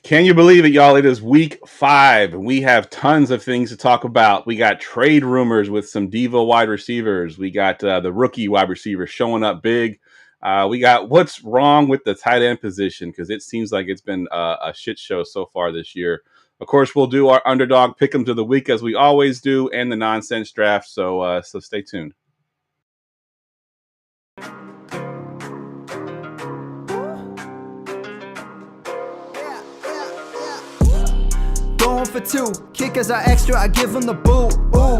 Can you believe it, y'all? It is week 5, and we have tons of things to talk about. We got trade rumors with some diva wide receivers. We got the rookie wide receiver showing up big. We got what's wrong with the tight end position, because it seems like it's been a shit show so far this year. Of course, we'll do our Underdog Pickems of the week as we always do, and the nonsense draft. So stay tuned. Going for 2, kickers are extra, I give them the boot. Ooh,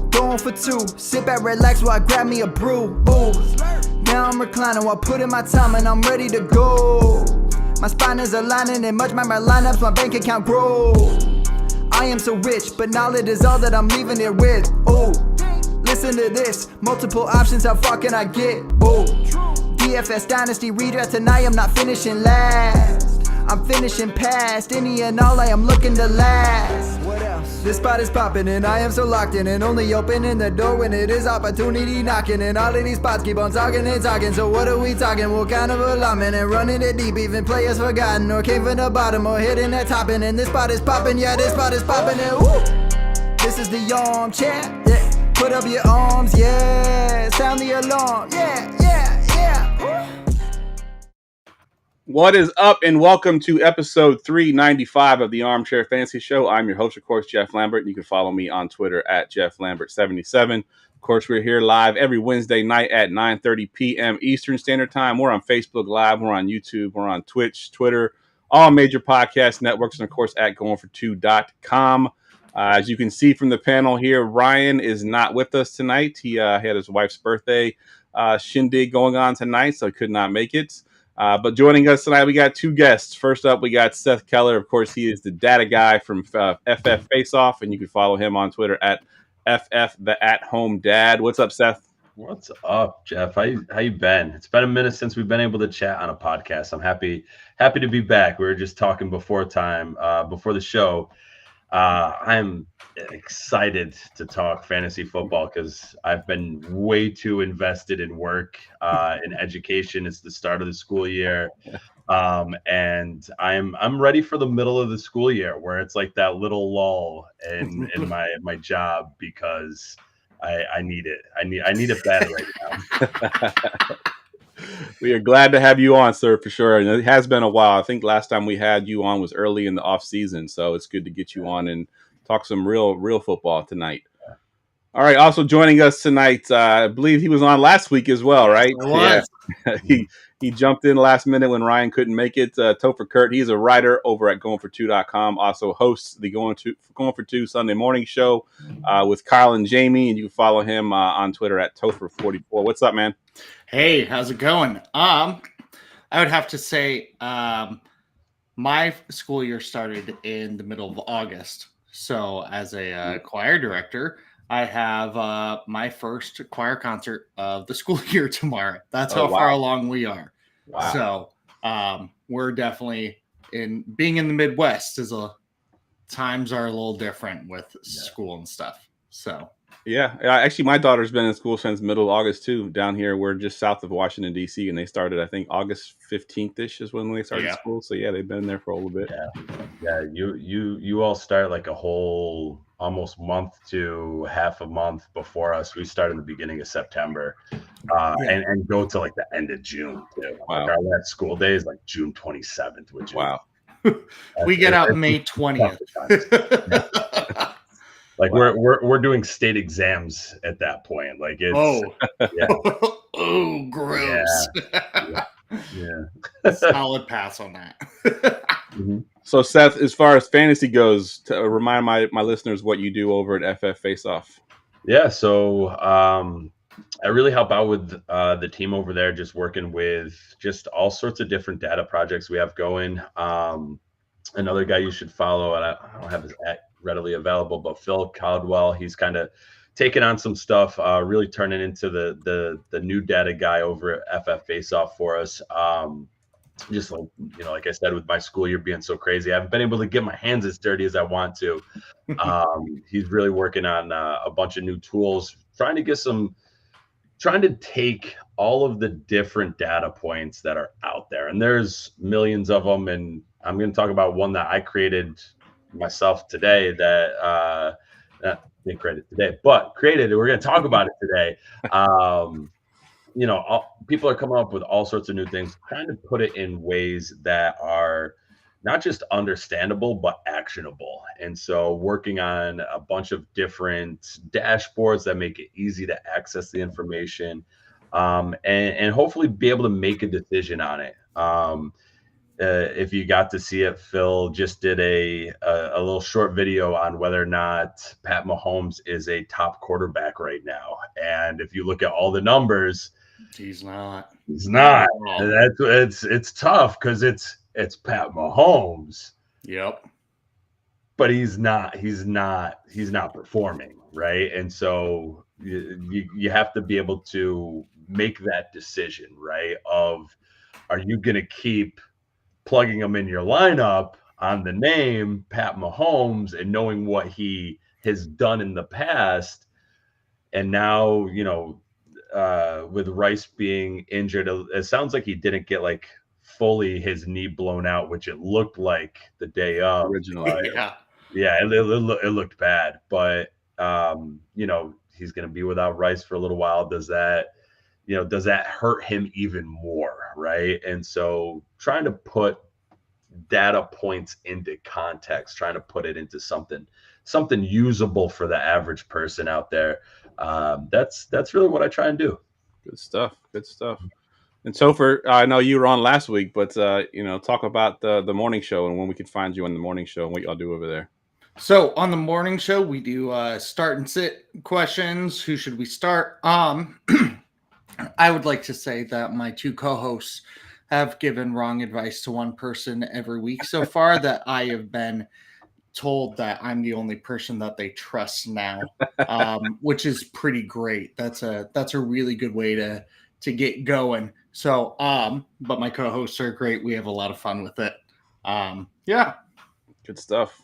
going for 2, sit back, relax while I grab me a brew. Ooh, now I'm reclining while putting my time and I'm ready to go. My spine is aligning and much my lineups, my bank account grow. I am so rich, but knowledge is all that I'm leaving it with. Ooh, listen to this, multiple options, how far can I get? Ooh, DFS Dynasty redraft tonight, I'm not finishing last. I'm finishing past any and all, I am looking to last. What else? This spot is popping and I am so locked in and only opening the door when it is opportunity knocking. And all of these spots keep on talking and talking. So what are we talking? What kind of alignment? And running it deep, even players forgotten or came from the bottom or hitting that top. And this spot is popping, yeah, this spot is popping. And woo! This is the armchair, yeah. Put up your arms, yeah. Sound the alarm, yeah, yeah, yeah. Woo! What is up, and welcome to episode 395 of the Armchair Fantasy Show. I'm your host, of course, Jeff Lambert, and you can follow me on Twitter at JeffLambert77. Of course, we're here live every Wednesday night at 9:30 p.m. Eastern Standard Time. We're on Facebook Live, we're on YouTube, we're on Twitch, Twitter, all major podcast networks, and of course at GoingFor2.com. As you can see from the panel here, Ryan is not with us tonight. He had his wife's birthday shindig going on tonight, so he could not make it. But joining us tonight, we got 2 guests. First up, we got Seth Keller. Of course, he is the data guy from FF Faceoff, and you can follow him on Twitter at FF the At Home Dad. What's up, Seth? What's up, Jeff? How you been? It's been a minute since we've been able to chat on a podcast. I'm happy to be back. We were just talking before the show. I'm excited to talk fantasy football because I've been way too invested in work, in education. It's the start of the school year. And I'm ready for the middle of the school year where it's like that little lull in my job because I need it. I need it bad right now. We are glad to have you on, sir, for sure. And it has been a while. I think last time we had you on was early in the off season, so it's good to get you on and talk some real football tonight. All right. Also joining us tonight, I believe he was on last week as well, right? Yeah. He jumped in last minute when Ryan couldn't make it. Topher Kurt, he's a writer over at GoingFor2.com. Also hosts the Going for 2 Sunday morning show with Kyle and Jamie, and you can follow him on Twitter at Topher44. What's up, man? Hey, how's it going? I would have to say my school year started in the middle of August. So as a choir director, I have my first choir concert of the school year tomorrow. That's how far along we are. Wow. So we're definitely being in the Midwest times are a little different with school and stuff. So yeah, actually, my daughter's been in school since middle of August too. Down here, we're just south of Washington D.C., and they started, I think, August 15th-ish is when they started school. So yeah, they've been there for a little bit. Yeah. You all start like a whole almost month to half a month before us. We start in the beginning of September, and go to like the end of June too. Wow. Like our last school day is like June 27th, which is we get out May 20th. Like we're doing state exams at that point. Like it's oh, gross. Yeah. Solid pass on that. Mm-hmm. So Seth, as far as fantasy goes, to remind my listeners what you do over at FF Faceoff. Yeah, so I really help out with the team over there, just working with just all sorts of different data projects we have going. Another guy you should follow, and I don't have his readily available, but Phil Caldwell, he's kind of taking on some stuff, really turning into the new data guy over at FF Faceoff for us. Just like I said, with my school year being so crazy, I haven't been able to get my hands as dirty as I want to. He's really working on a bunch of new tools, trying to take all of the different data points that are out there, and there's millions of them, and I'm going to talk about one that I created myself today that didn't create it today, but created it. We're going to talk about it today. People are coming up with all sorts of new things, trying to put it in ways that are not just understandable, but actionable. And so working on a bunch of different dashboards that make it easy to access the information, and hopefully be able to make a decision on it. If you got to see it, Phil just did a little short video on whether or not Pat Mahomes is a top quarterback right now. And if you look at all the numbers, he's not. And it's tough because it's Pat Mahomes. Yep. But he's not performing, right? And so you have to be able to make that decision, right? Of, are you going to keep plugging him in your lineup on the name Pat Mahomes and knowing what he has done in the past, and now with Rice being injured, it sounds like he didn't get like fully his knee blown out, which it looked like the day of. Originally, it looked bad, but he's going to be without Rice for a little while. Does that hurt him even more, right? And so trying to put data points into context, trying to put it into something usable for the average person out there. That's really what I try and do. Good stuff. And Topher, I know you were on last week, but talk about the morning show and when we can find you on the morning show and what y'all do over there. So on the morning show, we do start and sit questions. Who should we start? I would like to say that my two co-hosts have given wrong advice to one person every week so far, that I have been told that I'm the only person that they trust now, which is pretty great. That's a really good way to get going. So, but my co-hosts are great. We have a lot of fun with it. Yeah. Good stuff.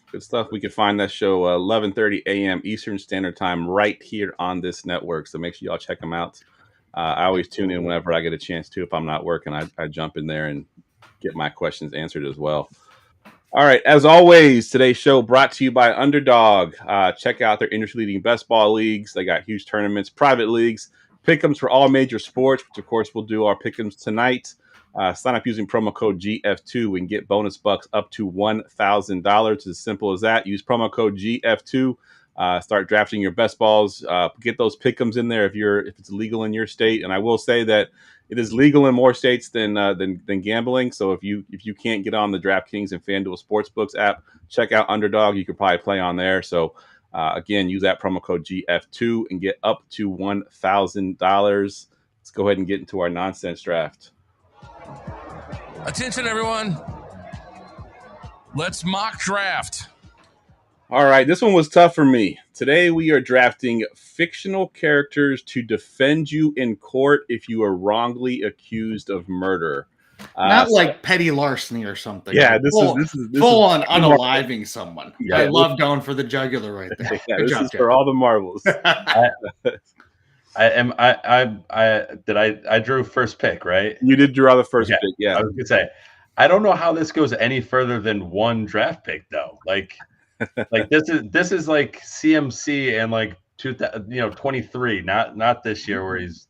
We can find that show 11:30 a.m. Eastern Standard Time right here on this network. So make sure y'all check them out. I always tune in whenever I get a chance to. If I'm not working, I jump in there and get my questions answered as well. All right. As always, today's show brought to you by Underdog. Check out their industry-leading best ball leagues. They got huge tournaments, private leagues, pick'ems for all major sports, which, of course, we'll do our pick'ems tonight. Sign up using promo code GF2 and get bonus bucks up to $1,000. It's as simple as that. Use promo code GF2. Start drafting your best balls. Get those pick'ems in there if it's legal in your state. And I will say that it is legal in more states than gambling. So if you can't get on the DraftKings and FanDuel Sportsbooks app, check out Underdog. You could probably play on there. So again, use that promo code GF2 and get up to $1,000. Let's go ahead and get into our nonsense draft. Attention, everyone. Let's mock draft. All right, this one was tough for me. Today we are drafting fictional characters to defend you in court if you are wrongly accused of murder. Not like petty larceny or something. Yeah, this is full on unaliving someone. Yeah, I love going for the jugular right there. Yeah, this is for all the marbles. I drew first pick, right? You did draw the first pick, yeah. I was gonna say, I don't know how this goes any further than one draft pick though. Like this is like CMC and like 23, not this year where he's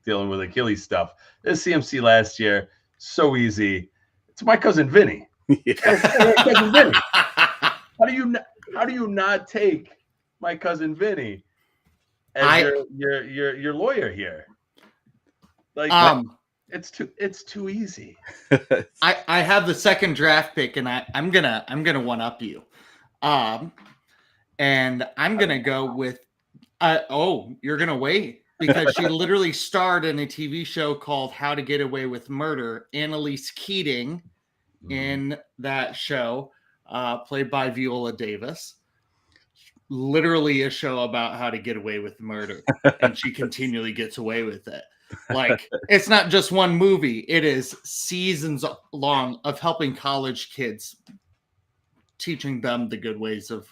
dealing with Achilles stuff. This CMC last year, so easy. It's my cousin Vinny. Yeah. Cousin Vinny. How do you not take my cousin Vinny as your lawyer here? Like it's too easy. I have the second draft pick, and I'm gonna one up you. And I'm gonna go with you're gonna wait because she literally starred in a TV show called How to Get Away with Murder. Annalise Keating in that show, played by Viola Davis. Literally a show about how to get away with murder, and she continually gets away with it. Like, it's not just one movie, it is seasons long of helping college kids, teaching them the good ways of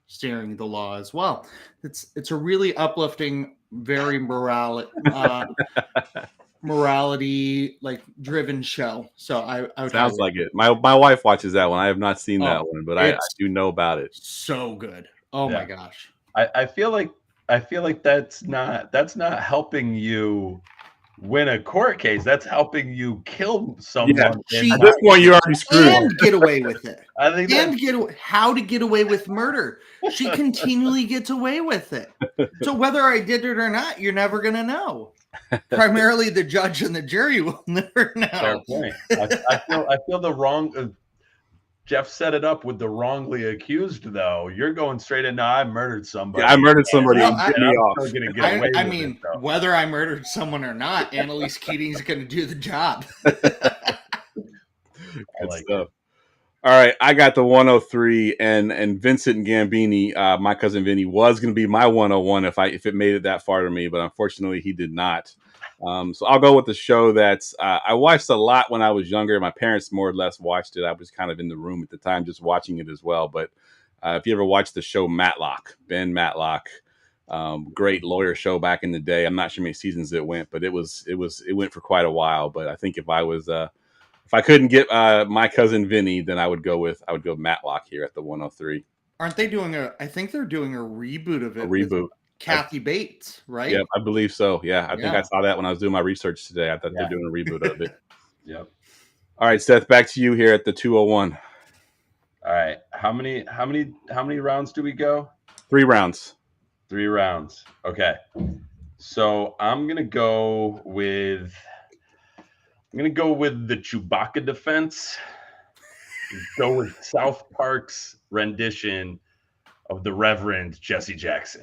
steering the law as well. It's a really uplifting, very morality like driven show. So I would Sounds like it. My wife watches that one. I have not seen that Oh, one, but I do know about it. so good. Oh my gosh. I feel like that's not helping you win a court case. That's helping you kill someone. Yeah. At this point, you're already screwed. And get away with it. I think How to get away with murder. She continually gets away with it. So whether I did it or not, you're never gonna know. Primarily the judge and the jury will never know. Fair point. I feel the wrong. Jeff set it up with the wrongly accused, though. You're going straight in. No, I murdered somebody. Yeah, I murdered somebody. I mean, whether I murdered someone or not, Annalise Keating's going to do the job. Good stuff. All right, I got the 103, and Vincent Gambini, my cousin Vinny, was going to be my 101 if it made it that far to me, but unfortunately he did not. So I'll go with the show that's I watched a lot when I was younger. My parents more or less watched it. I was kind of in the room at the time just watching it as well. But if you ever watched the show Matlock, Ben Matlock, great lawyer show back in the day. I'm not sure how many seasons it went, but it went for quite a while. But I think if I couldn't get my cousin Vinny, then I would go Matlock here at the 103. Aren't they doing I think they're doing a reboot of it. A reboot. Kathy Bates, right? Yeah, I believe so. Yeah, I think I saw that when I was doing my research today. I thought they're doing a reboot of it. Yep. All right, Seth, back to you here at the 201. All right. How many rounds do we go? 3 rounds. 3 rounds. Okay. So I'm gonna go with the Chewbacca defense. Go with South Park's rendition of the Reverend Jesse Jackson.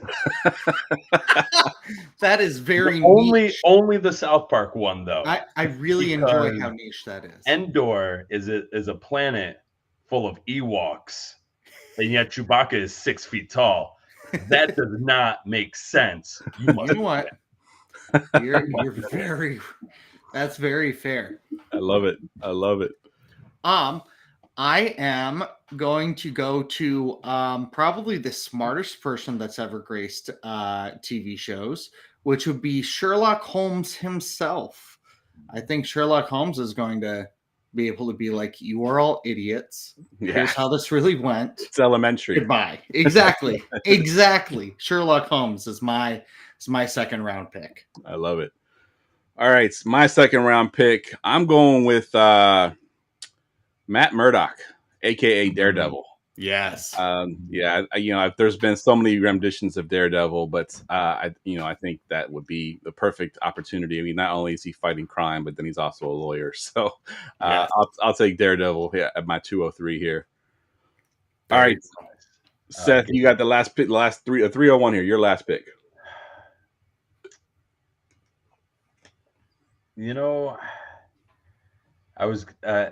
That is very niche. Only the South Park one, though. I really enjoy how niche that is. Endor is a planet full of Ewoks, and yet Chewbacca is 6 feet tall. That does not make sense. You know what? That's very fair. I love it. I am going to go to probably the smartest person that's ever graced TV shows, which would be Sherlock Holmes himself. I think Sherlock Holmes is going to be able to be like, you are all idiots. Yeah. Here's how this really went. It's elementary. Goodbye. Exactly. Exactly. Sherlock Holmes is my second round pick. I love it. All right. My second round pick, I'm going with Matt Murdock, aka Daredevil. Yes. There's been so many renditions of Daredevil, but I think that would be the perfect opportunity. I mean, not only is he fighting crime, but then he's also a lawyer. So I'll take Daredevil at my 203 here. All right, Seth, you got the last pick, 301 here. Your last pick. I was,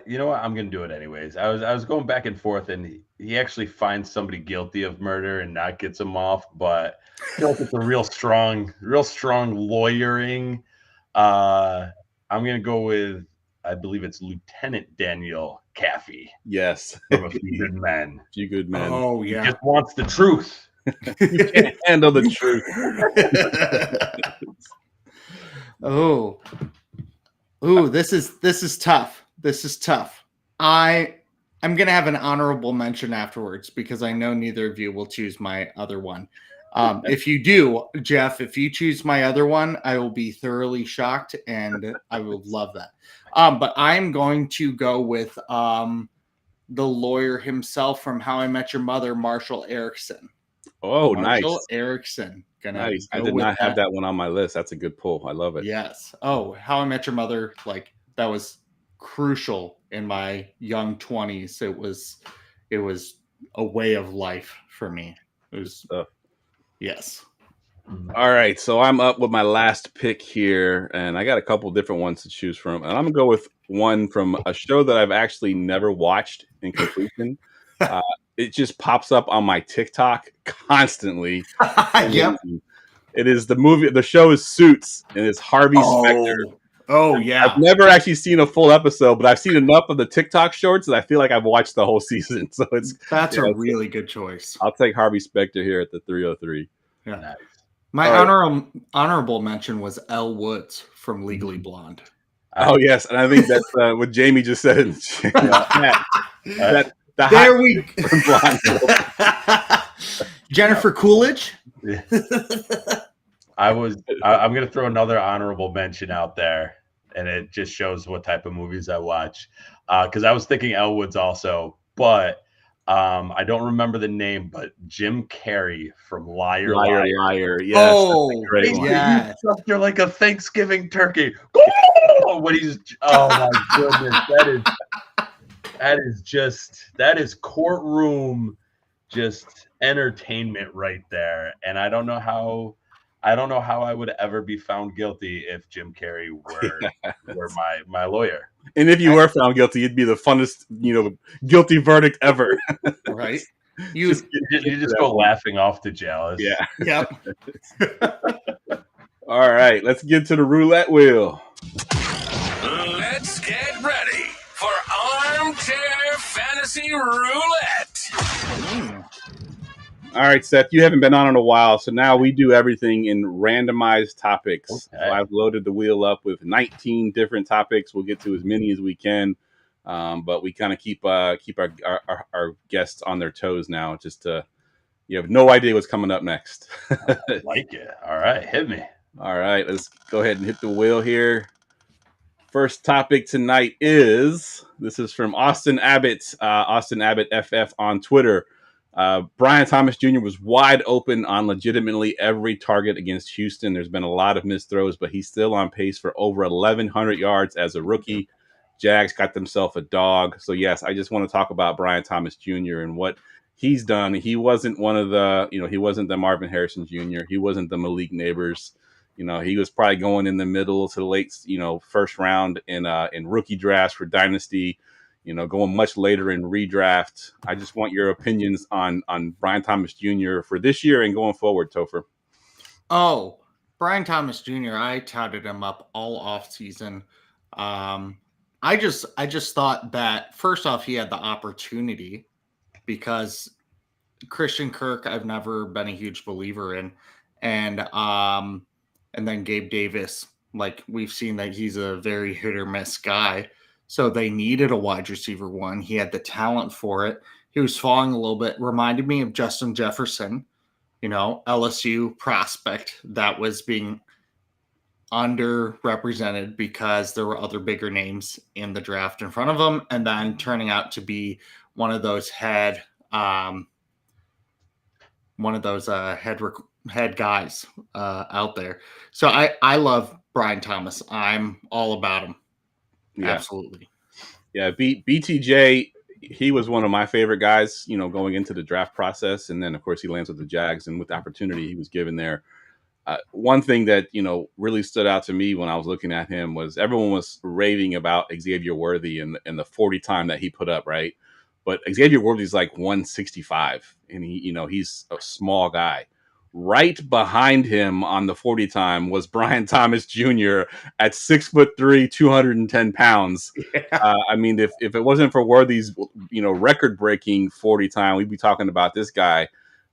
you know what? I'm going to do it anyways. I was going back and forth, and he actually finds somebody guilty of murder and not gets him off. But I feel like it's a real strong lawyering. I'm going to go with, I believe it's Lieutenant Daniel Caffey. Yes. From A Few Good Men. Few Good Men. Oh, yeah. He just wants the truth. You can't handle the truth. Ooh, this is tough. This is tough. I'm going to have an honorable mention afterwards because I know neither of you will choose my other one. If you do, Jeff, if you choose my other one, I will be thoroughly shocked and I will love that. But I'm going to go with the lawyer himself from How I Met Your Mother, Marshall Erickson. Oh, Marshall nice. Erickson. Nice. I did not have that one on my list. That's a good pull. I love it. Yes. Oh, How I Met Your Mother, like that was crucial in my young 20s. It was a way of life for me. It was yes. All right, so I'm up with my last pick here, and I got a couple different ones to choose from, and I'm gonna go with one from a show that I've actually never watched in completion. It just pops up on my TikTok constantly. Yep. It is the movie. The show is Suits, and it's Harvey Specter. Oh yeah. I've never actually seen a full episode, but I've seen enough of the TikTok shorts that I feel like I've watched the whole season. So that's a really good choice. I'll take Harvey Specter here at the 303. Yeah. My right. honorable mention was Elle Woods from Legally Blonde. Oh yes, and I think that's what Jamie just said in the chat. The There hot we blonde girl. Jennifer Coolidge. I'm going to throw another honorable mention out there, and it just shows what type of movies I watch. Because I was thinking Elle Woods also, but I don't remember the name, but Jim Carrey from Liar Liar. Yes, Oh, great one. yes. You're like a Thanksgiving turkey. What he's oh my goodness, that is courtroom just entertainment right there. And I don't know how I would ever be found guilty if Jim Carrey were my lawyer. And if you were found guilty, it'd be the funnest, guilty verdict ever. Right. You just go laughing off to jail. Yeah. Yep. All right, let's get to the roulette wheel. Let's get ready for Armchair Fantasy Roulette. All right, Seth, you haven't been on in a while, so now we do everything in randomized topics. Okay. So I've loaded the wheel up with 19 different topics. We'll get to as many as we can, but we kind of keep our guests on their toes now. Just you have no idea what's coming up next. I like it. All right, hit me. All right, let's go ahead and hit the wheel here. First topic tonight is from Austin Abbott, Austin Abbott FF on Twitter. Bryan Thomas Jr. was wide open on legitimately every target against Houston. There's been a lot of missed throws, but he's still on pace for over 1,100 yards as a rookie. Jags got themselves a dog. So, yes, I just want to talk about Bryan Thomas Jr. and what he's done. He wasn't one of the, he wasn't the Marvin Harrison Jr. He wasn't the Malik Neighbors. He was probably going in the middle to the late, first round in rookie drafts for Dynasty. Going much later in redraft. I just want your opinions on Bryan Thomas Jr. for this year and going forward, Topher. Oh, Bryan Thomas Jr., I touted him up all off season. I just thought that, first off, he had the opportunity because Christian Kirk, I've never been a huge believer in. And then Gabe Davis, like we've seen that he's a very hit or miss guy. So they needed a wide receiver one. He had the talent for it. He was falling a little bit. Reminded me of Justin Jefferson, LSU prospect that was being underrepresented because there were other bigger names in the draft in front of him, and then turning out to be one of those head guys out there. So I love Bryan Thomas. I'm all about him. Yeah. Absolutely. Yeah, BTJ, he was one of my favorite guys, going into the draft process. And then, of course, he lands with the Jags. And with the opportunity he was given there, one thing that, really stood out to me when I was looking at him was everyone was raving about Xavier Worthy and the 40 time that he put up, right? But Xavier Worthy's like 165, and he's a small guy. Right behind him on the 40 time was Bryan Thomas Jr. at 6'3", 210 pounds. Yeah. I mean, if it wasn't for Worthy's, record-breaking 40 time, we'd be talking about this guy.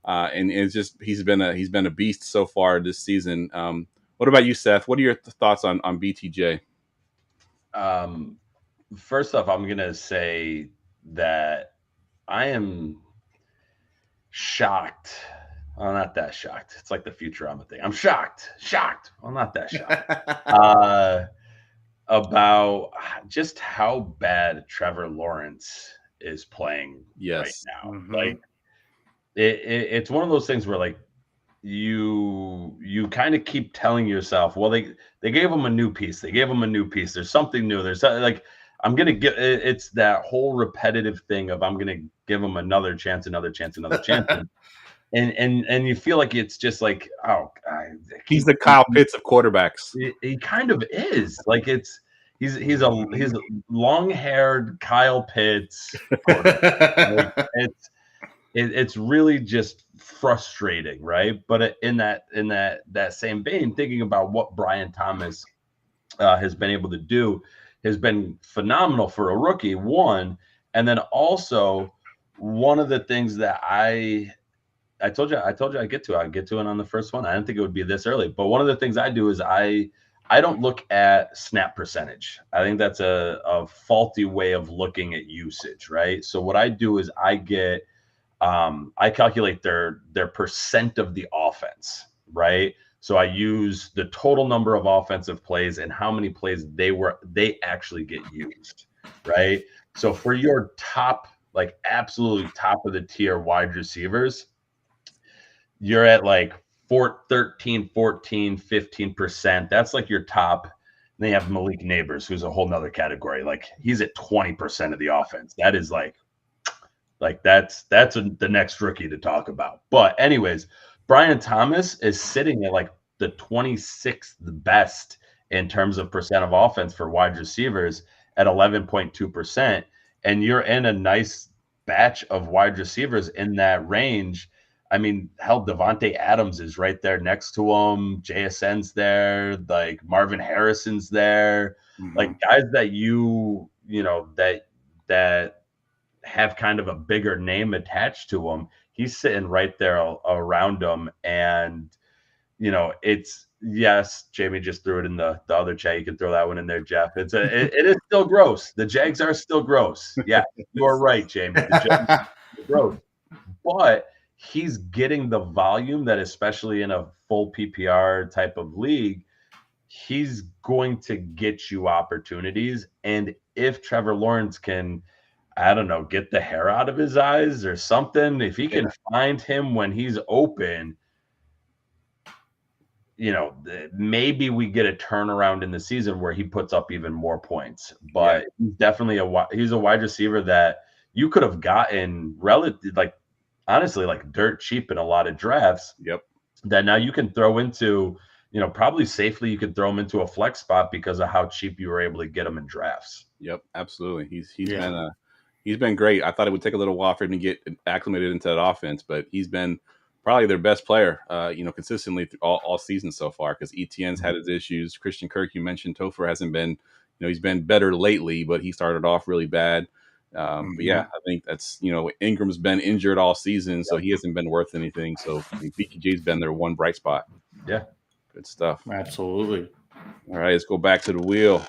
And it's just he's been a beast so far this season. What about you, Seth? What are your thoughts on BTJ? First off, I'm gonna say that I am shocked. Well, not that shocked. It's like the Futurama thing. I'm shocked. Well, not that shocked. About just how bad Trevor Lawrence is playing right now. Mm-hmm. Like it's one of those things where like you kind of keep telling yourself, well, they gave him a new piece. There's something new. There's like I'm gonna get. It's that whole repetitive thing of I'm gonna give him another chance. And you feel like it's just like, oh, he's the Kyle Pitts of quarterbacks. He kind of is. Like he's a long-haired Kyle Pitts. Like it's really just frustrating, right? But in that same vein, thinking about what Bryan Thomas has been able to do has been phenomenal for a rookie. One, and then also one of the things that I I told you I'd get to it on the first one. I didn't think it would be this early. But one of the things I do is I don't look at snap percentage. I think that's a faulty way of looking at usage, right? So what I do is I calculate their percent of the offense, right? So I use the total number of offensive plays and how many plays they actually get used, right? So for your top, like absolutely top of the tier wide receivers, you're at like 13, 14, 15%. That's like your top. And then you have Malik Neighbors, who's a whole nother category. Like he's at 20% of the offense. That is like that's the next rookie to talk about. But anyways, Bryan Thomas is sitting at like the 26th best in terms of percent of offense for wide receivers at 11.2%. And you're in a nice batch of wide receivers in that range. I mean, hell, Davante Adams is right there next to him. JSN's there. Like Marvin Harrison's there. Like guys that that have kind of a bigger name attached to him. He's sitting right there around him. And, it's, yes, Jamie just threw it in the other chat. You can throw that one in there, Jeff. It is still gross. The Jags are still gross. Yeah, you're right, Jamie. The Jags are gross. But he's getting the volume that, especially in a full PPR type of league, he's going to get you opportunities. And if Trevor Lawrence can, I don't know, get the hair out of his eyes or something, if he can find him when he's open, maybe we get a turnaround in the season where he puts up even more points. But he's definitely he's a wide receiver that you could have gotten honestly, like dirt cheap in a lot of drafts. Yep. That now you can throw into, probably safely you could throw him into a flex spot because of how cheap you were able to get him in drafts. Yep, absolutely. He's been great. I thought it would take a little while for him to get acclimated into that offense, but he's been probably their best player, consistently through all season so far, because Etienne's had his issues. Christian Kirk, you mentioned, Topher hasn't been, he's been better lately, but he started off really bad. But yeah, I think that's, Ingram's been injured all season, so he hasn't been worth anything. So BTJ's been their one bright spot. Yeah. Good stuff. Absolutely. All right, let's go back to the wheel.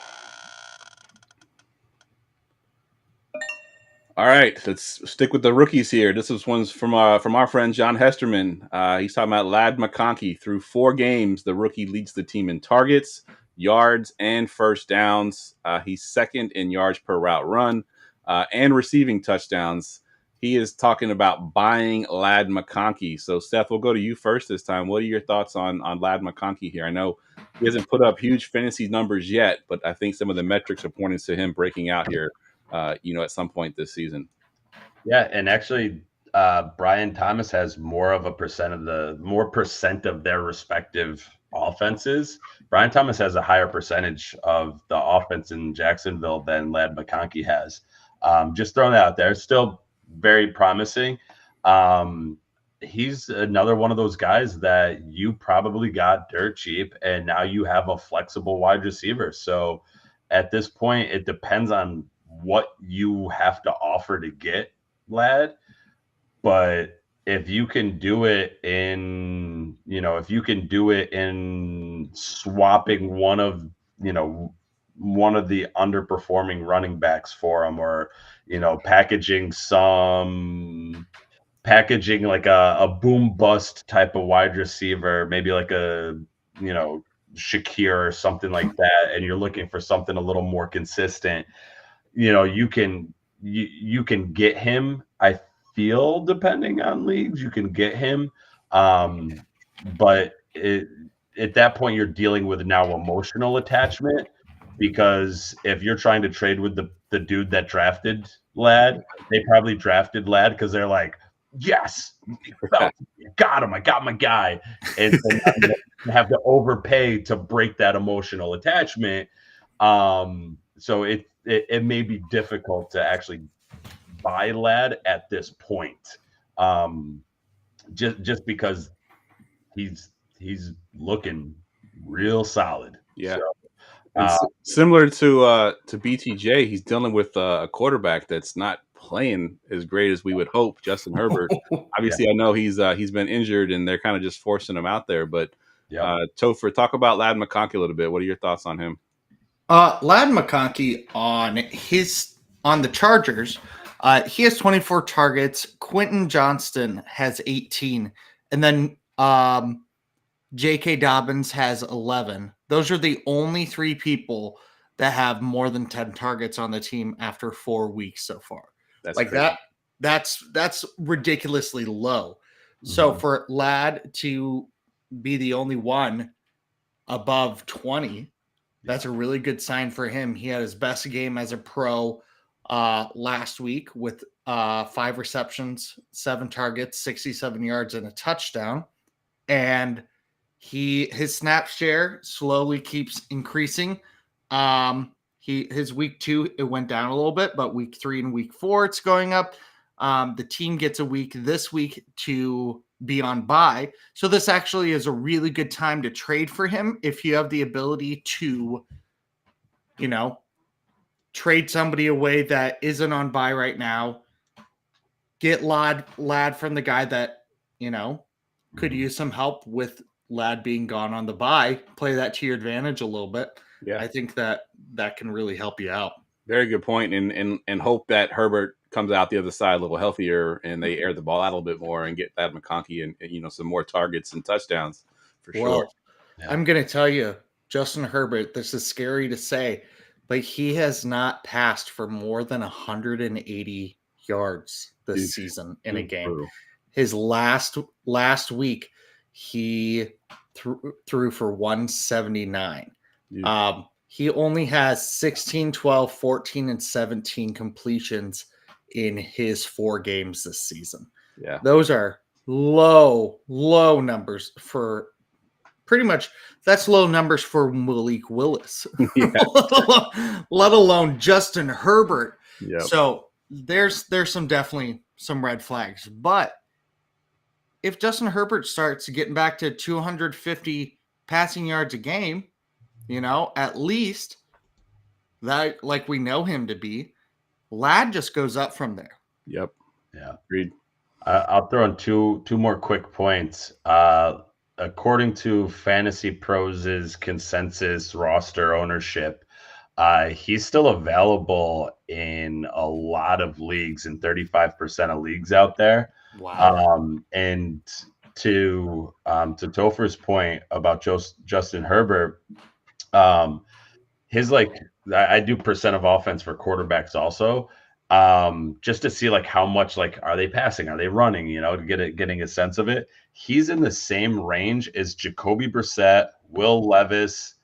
All right, let's stick with the rookies here. This is one's from our friend John Hesterman. He's talking about Ladd McConkey. Through 4 games, the rookie leads the team in targets, yards, and first downs. He's second in yards per route run and receiving touchdowns. He is talking about buying Ladd McConkey. So, Seth, we'll go to you first this time. What are your thoughts on Ladd McConkey here? I know he hasn't put up huge fantasy numbers yet, but I think some of the metrics are pointing to him breaking out here. At some point this season. Yeah, and actually, Bryan Thomas has more percent of their respective offenses. Bryan Thomas has a higher percentage of the offense in Jacksonville than Ladd McConkey has. Just throwing that out there. Still very promising. He's another one of those guys that you probably got dirt cheap, and now you have a flexible wide receiver. So at this point, it depends on what you have to offer to get Ladd. But if you can do it in swapping one of the underperforming running backs for him, or packaging like a boom bust type of wide receiver, maybe like a Shakir or something like that, and you're looking for something a little more consistent, you can get him. I feel, depending on leagues, you can get him. But at that point, you're dealing with now emotional attachment, because if you're trying to trade with the dude that drafted Ladd, they probably drafted Ladd because they're like, yes, got him. I got my guy. And so now you have to overpay to break that emotional attachment. So it may be difficult to actually buy Ladd at this point, just because he's looking real solid. Yeah. So, similar to BTJ, he's dealing with a quarterback that's not playing as great as we would hope. Justin Herbert. Obviously, I know he's been injured, and they're kind of just forcing him out there. But Topher, talk about Ladd McConkey a little bit. What are your thoughts on him? Ladd McConkey on the Chargers, he has 24 targets. Quentin Johnston has 18, and then J.K. Dobbins has 11. Those are the only 3 people that have more than 10 targets on the team after 4 weeks so far. That's like crazy. That's ridiculously low. So for Ladd to be the only one above 20, that's a really good sign for him. He had his best game as a pro last week with 5 receptions, 7 targets, 67 yards, and a touchdown. And his snap share slowly keeps increasing. His week 2, it went down a little bit, but week 3 and week 4, it's going up. The team gets a week this week to be on bye. So this actually is a really good time to trade for him if you have the ability to, trade somebody away that isn't on bye right now. Get Ladd from the guy that, could use some help with Ladd being gone on the bye. Play that to your advantage a little bit. Yeah, I think that can really help you out. Very good point, and hope that Herbert comes out the other side a little healthier and they air the ball out a little bit more and get Ladd McConkey and some more targets and touchdowns for sure. Yeah. I'm going to tell you, Justin Herbert, this is scary to say, but he has not passed for more than 180 yards this season in a game. True. His last week, he threw for 179. He only has 16, 12, 14, and 17 completions in his 4 games this season. Yeah. Those are low numbers for pretty much. That's low numbers for Malik Willis, let alone Justin Herbert. Yep. So there's definitely some red flags. But if Justin Herbert starts getting back to 250 passing yards a game, at least that, like we know him to be, Ladd just goes up from there. Yep. Yeah. Agreed. I'll throw in two more quick points. According to Fantasy Pros' consensus roster ownership, he's still available in a lot of leagues, in 35% of leagues out there. Wow. And to Topher's point about Justin Herbert, his I do percent of offense for quarterbacks also, just to see how much are they passing, are they running, getting a sense of it. He's in the same range as Jacoby Brissett, Will Levis.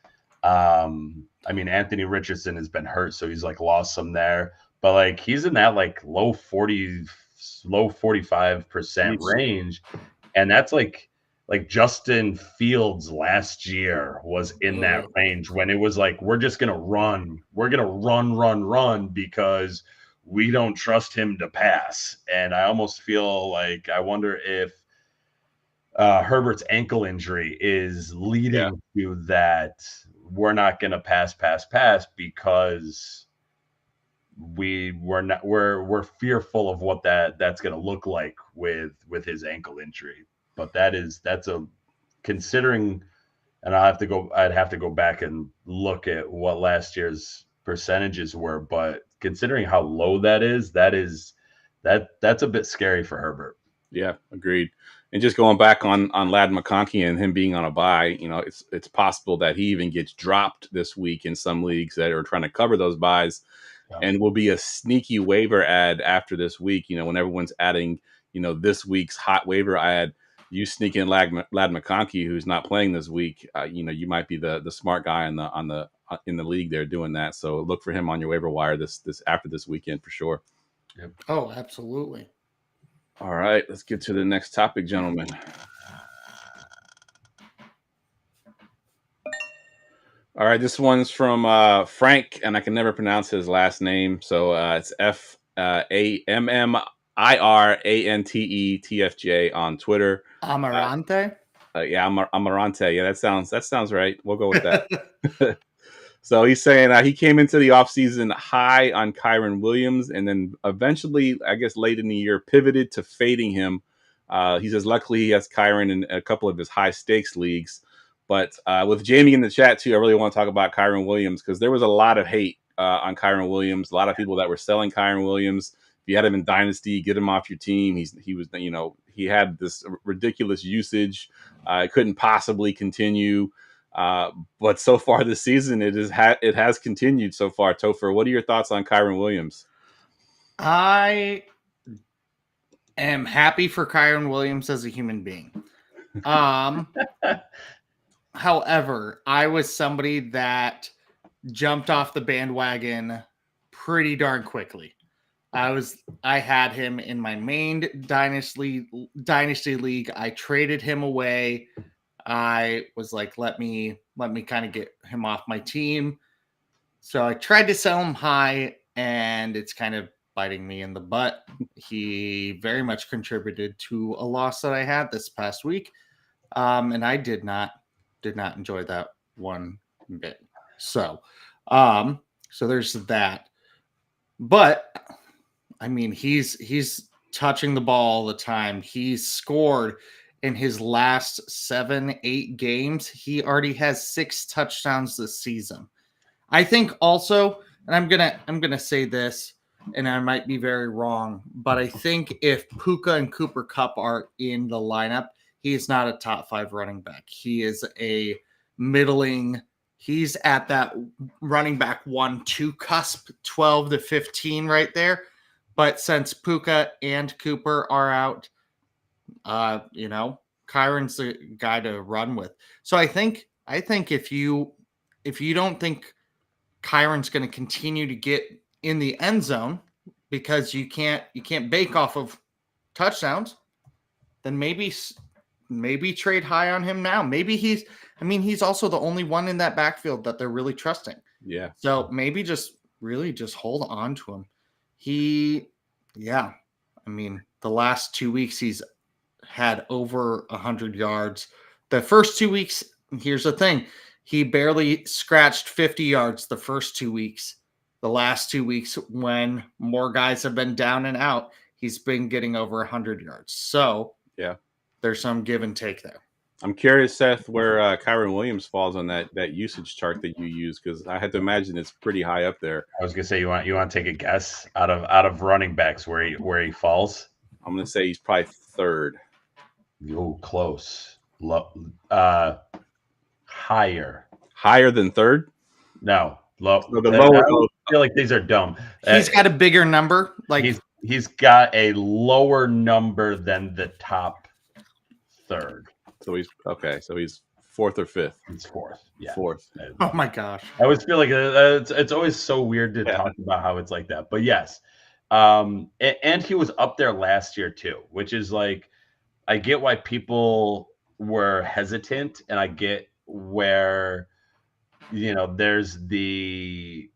Anthony Richardson has been hurt, so he's lost some there, but he's in that low 45% range, and that's like Justin Fields last year was in that range when it was we're just going to run. We're going to run because we don't trust him to pass. And I almost feel I wonder if Herbert's ankle injury is leading to that. We're not going to pass because we're fearful of what that's going to look like with his ankle injury. But that's a considering, and I'd have to go back and look at what last year's percentages were. But considering how low that's a bit scary for Herbert. Yeah, agreed. And just going back on Ladd McConkey and him being on a bye, it's possible that he even gets dropped this week in some leagues that are trying to cover those buys, and will be a sneaky waiver ad after this week. When everyone's adding, this week's hot waiver ad. You sneak in Ladd McConkey, who's not playing this week. You might be the smart guy in the league there doing that. So look for him on your waiver wire this after this weekend for sure. Yep. Oh, absolutely. All right, let's get to the next topic, gentlemen. All right, this one's from Frank, and I can never pronounce his last name, so it's FAMMIRANTETFJ on Twitter. Amarante? Amarante. Yeah, that sounds right. We'll go with that. So he's saying he came into the offseason high on Kyren Williams, and then eventually, I guess late in the year, pivoted to fading him. He says luckily he has Kyren in a couple of his high stakes leagues. But with Jamie in the chat too, I really want to talk about Kyren Williams because there was a lot of hate on Kyren Williams. A lot of people that were selling Kyren Williams. If you had him in Dynasty, get him off your team. He was, he had this ridiculous usage. It couldn't possibly continue. But so far this season, it has continued so far. Topher, what are your thoughts on Kyren Williams? I am happy for Kyren Williams as a human being. However, I was somebody that jumped off the bandwagon pretty darn quickly. I had him in my main dynasty league. I traded him away. I was like, let me kind of get him off my team. So I tried to sell him high, and it's kind of biting me in the butt. He very much contributed to a loss that I had this past week. And I did not enjoy that one bit. So there's that. But I mean, he's touching the ball all the time. He's scored in his last 7-8 games. He already has 6 touchdowns this season. I think also, and I'm gonna say this, and I might be very wrong, but I think if Puka and Cooper Kupp are in the lineup, he is not a top 5 running back. He is a middling. He's at that running back 1-2 cusp, 12 to 15 right there. But since Puka and Cooper are out, Kyren's the guy to run with. So I think if you don't think Kyren's going to continue to get in the end zone because you can't bake off of touchdowns, then maybe trade high on him now. Maybe he's also the only one in that backfield that they're really trusting. Yeah. So maybe just hold on to him. The last 2 weeks he's had over 100 yards. The first 2 weeks, here's the thing. He barely scratched 50 yards the first 2 weeks. The last 2 weeks, when more guys have been down and out, he's been getting over 100 yards. So yeah, there's some give and take there. I'm curious, Seth, where Kyren Williams falls on that usage chart that you use, because I had to imagine it's pretty high up there. I was gonna say, you want to take a guess out of running backs where he falls? I'm gonna say he's probably 3rd. Oh, close. Higher than 3rd? No, low. So the lower. I feel like these are dumb. He's got a bigger number. Like he's got a lower number than the top 3rd. So he's okay. So he's 4th or 5th. He's 4th. Yeah, 4th. Oh my gosh! I always feel like it's always so weird to talk about how it's like that. But yes, and he was up there last year too, which is like, I get why people were hesitant, and I get where, there's the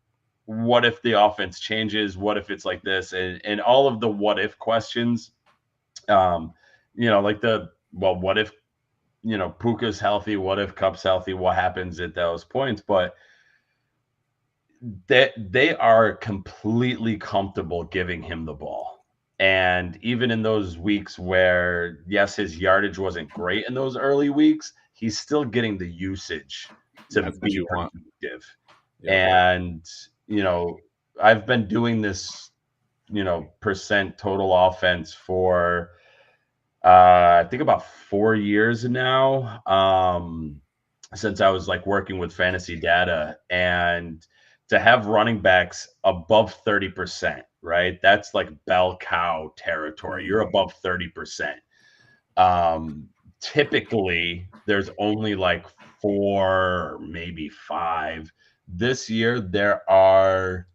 what if the offense changes, what if it's like this, and all of the what if questions. What if Puka's healthy, what if Kupp's healthy, what happens at those points? But they are completely comfortable giving him the ball. And even in those weeks where, yes, his yardage wasn't great in those early weeks, he's still getting the usage to be productive. Yeah. And, I've been doing this, percent total offense for, I think about 4 years now, since I was like working with fantasy data, and to have running backs above 30%, right? That's like bell cow territory. You're above 30%. Typically there's only like 4, maybe 5. This year there are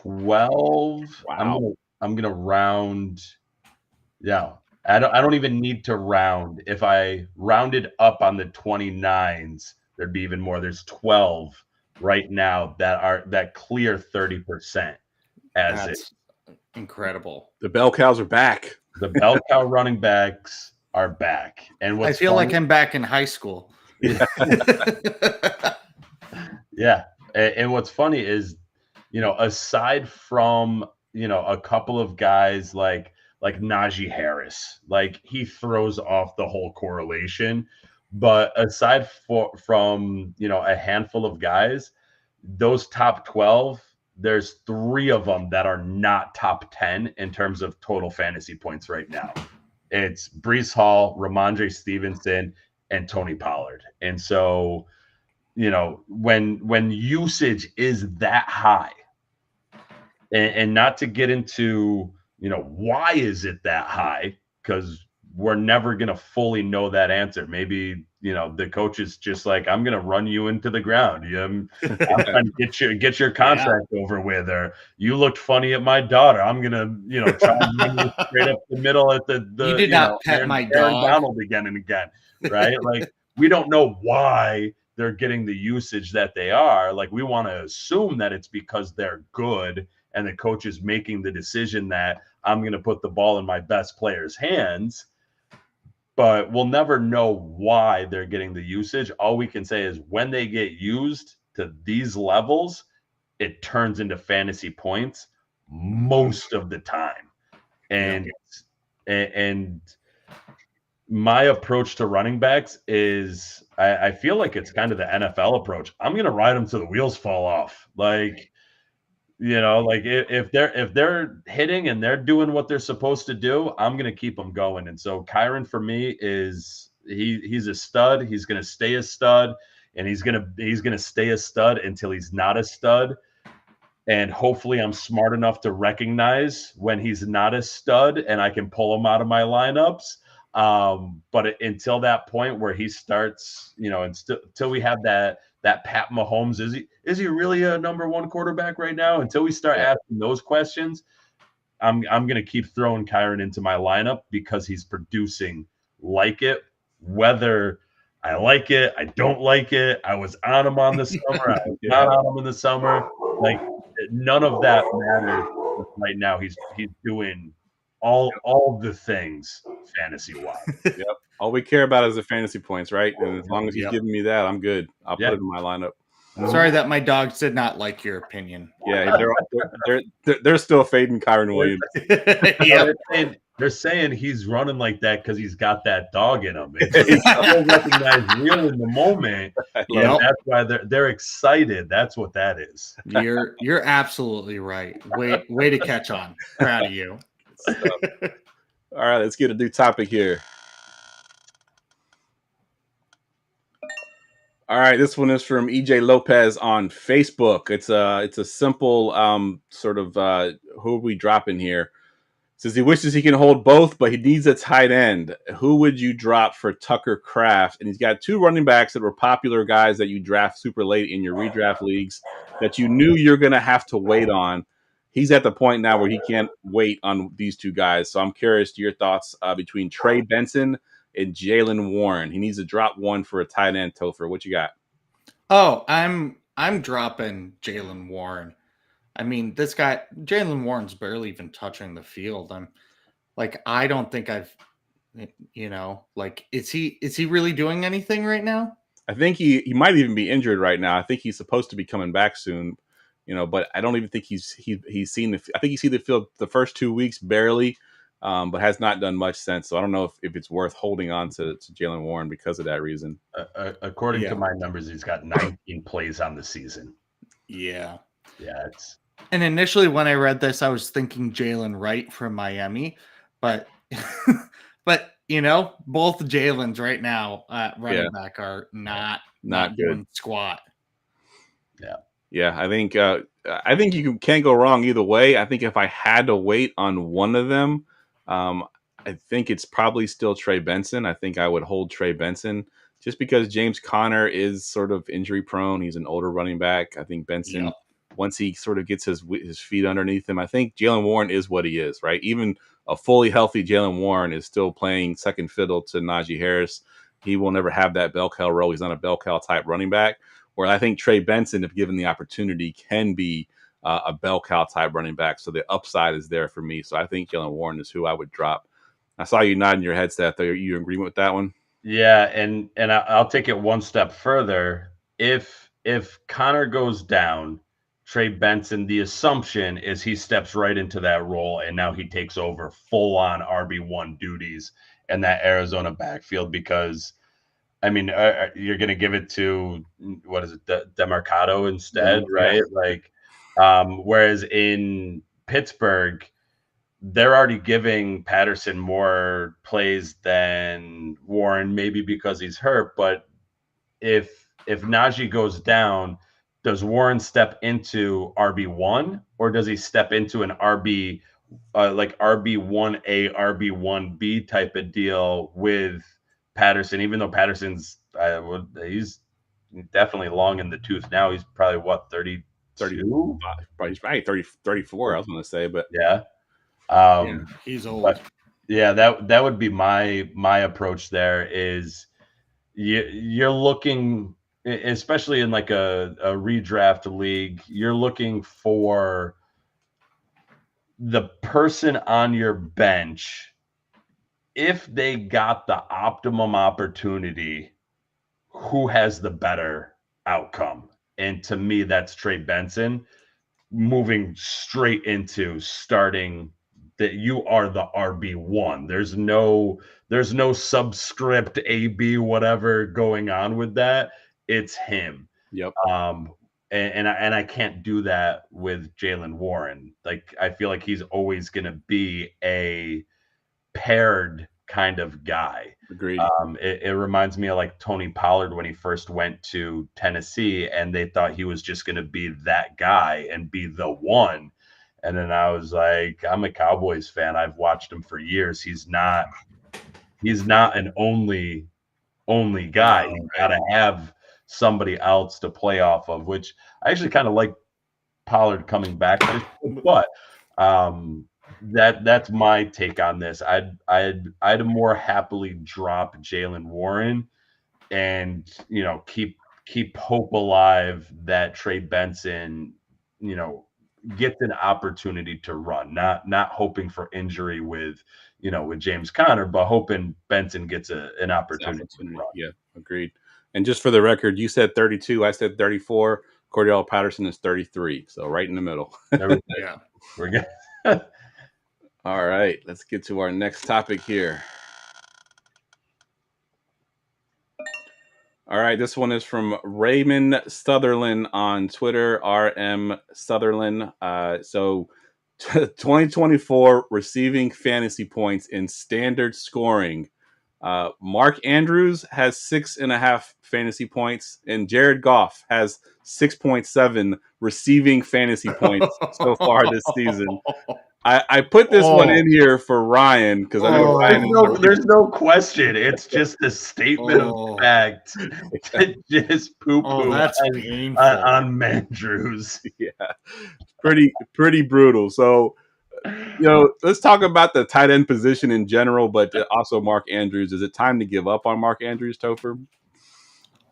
12. Wow. I'm gonna round. Yeah. I don't even need to round. If I rounded up on the 29s, there'd be even more. There's 12 right now that clear 30% as That's incredible. The bell cows are back. The bell cow running backs are back. And I feel like I'm back in high school. Yeah. And what's funny is, aside from, a couple of guys like Najee Harris, like he throws off the whole correlation. But aside from, a handful of guys, those top 12, there's 3 of them that are not top 10 in terms of total fantasy points right now. It's Breece Hall, Ramondre Stevenson, and Tony Pollard. And so, when usage is that high, and not to get into, why is it that high? Because we're never going to fully know that answer. Maybe, the coach is just like, I'm going to run you into the ground. I'm trying to get your contract over with, or you looked funny at my daughter. I'm going to, try and run you straight up the middle at the you did not pet my Aaron dog. Donald again and again, right? Like, we don't know why they're getting the usage that they are. Like, we want to assume that it's because they're good and the coach is making the decision that I'm going to put the ball in my best player's hands. But we'll never know why they're getting the usage. All we can say is when they get used to these levels, it turns into fantasy points most of the time. And my approach to running backs is I feel like it's kind of the NFL approach. I'm going to ride them till the wheels fall off. Like, if they're hitting and they're doing what they're supposed to do, I'm going to keep them going. And so Kyren for me is he's a stud. He's going to stay a stud, and he's going to stay a stud until he's not a stud. And hopefully I'm smart enough to recognize when he's not a stud and I can pull him out of my lineups. But until that point where he starts, until we have that Pat Mahomes, is he really a number 1 quarterback right now? Until we start asking those questions, I'm going to keep throwing Kyren into my lineup because he's producing like it. Whether I like it, I don't like it. I was on him on the summer. I was not on him in the summer. Like, none of that matters right now. He's doing all the things fantasy wise. Yep. All we care about is the fantasy points, right? And as long as he's giving me that, I'm good. I'll put it in my lineup. Sorry that my dogs did not like your opinion. Yeah, they're still fading Kyren Williams. They're saying he's running like that because he's got that dog in him. It's still recognized real in the moment. That's why they're excited. That's what that is. You're absolutely right. Way to catch on. Proud of you. All right, let's get a new topic here. All right, this one is from EJ Lopez on Facebook. It's a simple sort of who are we dropping here? It says he wishes he can hold both, but he needs a tight end. Who would you drop for Tucker Kraft? And he's got 2 running backs that were popular guys that you draft super late in your redraft leagues that you knew you're going to have to wait on. He's at the point now where he can't wait on these 2 guys. So I'm curious to your thoughts between Trey Benson and Jaylen Warren. He needs to drop one for a tight end. Topher, what you got? Oh, I'm dropping Jaylen Warren. I mean, this guy, Jaylen Warren's barely even touching the field. I don't think I've, is he really doing anything right now? I think he might even be injured right now. I think he's supposed to be coming back soon, but I don't even think he's seen I think he's seen the field the first 2 weeks barely, but has not done much since. So I don't know if it's worth holding on to Jaylen Warren because of that reason. According to my numbers, he's got 19 plays on the season. Yeah. Yeah. And initially when I read this, I was thinking Jalen Wright from Miami, but both Jalen's right now at running back are not doing good. Squat. Yeah. I think you can't go wrong either way. I think if I had to wait on one of them, I think it's probably still Trey Benson. I think I would hold Trey Benson just because James Conner is sort of injury prone. He's an older running back. I think Benson. Once he sort of gets his feet underneath him, I think Jaylen Warren is what he is, right? Even a fully healthy Jaylen Warren is still playing second fiddle to Najee Harris. He will never have that bell cow role. He's not a bell cow type running back. Where I think Trey Benson, if given the opportunity, can be a bell cow type running back. So the upside is there for me. So I think Jaylen Warren is who I would drop. I saw you nodding your head, Seth. Are you in agreement with that one? Yeah, and I'll take it one step further. If if Connor goes down, Trey Benson, the assumption is he steps right into that role, and now he takes over full-on RB1 duties in that Arizona backfield because, I mean, you're going to give it to, what is it, DeMarcado instead, right? Like, whereas in Pittsburgh, they're already giving Patterson more plays than Warren, maybe because he's hurt. But if Najee goes down, does Warren step into RB1 or does he step into an RB like RB1A, RB1B type of deal with Patterson? Even though Patterson's he's definitely long in the tooth now. He's probably what, 32? He's probably 30, 34. I was going to say, but yeah. He's old. But yeah, that would be my approach. There is you're looking, especially in like a redraft league, you're looking for the person on your bench, if they got the optimum opportunity, who has the better outcome. And to me, that's Trey Benson moving straight into starting, that you are the RB1. There's no subscript AB whatever going on with that. It's him. Yep. And I can't do that with Jaylen Warren. Like, I feel like he's always going to be a paired kind of guy. Agreed. It reminds me of like Tony Pollard when he first went to Tennessee, and they thought he was just going to be that guy and be the one. And then I was like, I'm a Cowboys fan. I've watched him for years. He's not an only guy. He's got to have somebody else to play off of, which I actually kind of like Pollard coming back. But that's my take on this. I'd more happily drop Jaylen Warren and, keep hope alive that Trey Benson, gets an opportunity to run, not hoping for injury with James Conner, but hoping Benson gets an opportunity to run. Yeah, agreed. And just for the record, you said 32, I said 34. Cordell Patterson is 33, so right in the middle. Yeah, we're good. All right, let's get to our next topic here. All right, this one is from Raymond Sutherland on Twitter, RM Sutherland. So 2024 receiving fantasy points in standard scoring. Mark Andrews has 6.5 fantasy points, and Jared Goff has 6.7 receiving fantasy points so far this season. I put this one in here for Ryan because I know Ryan. There's no question. It's just a statement of fact to just poo-poo that's on Mandrews. Yeah, pretty brutal. So, let's talk about the tight end position in general, but also Mark Andrews. Is it time to give up on Mark Andrews, Topher?